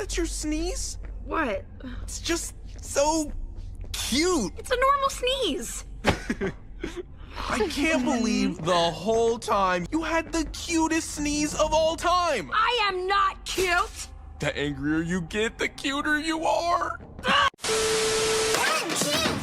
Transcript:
That's your sneeze? What? It's just so cute. It's a normal sneeze. I can't believe the whole time you had the cutest sneeze of all time. I am not cute. The angrier you get, the cuter you are. I'm cute.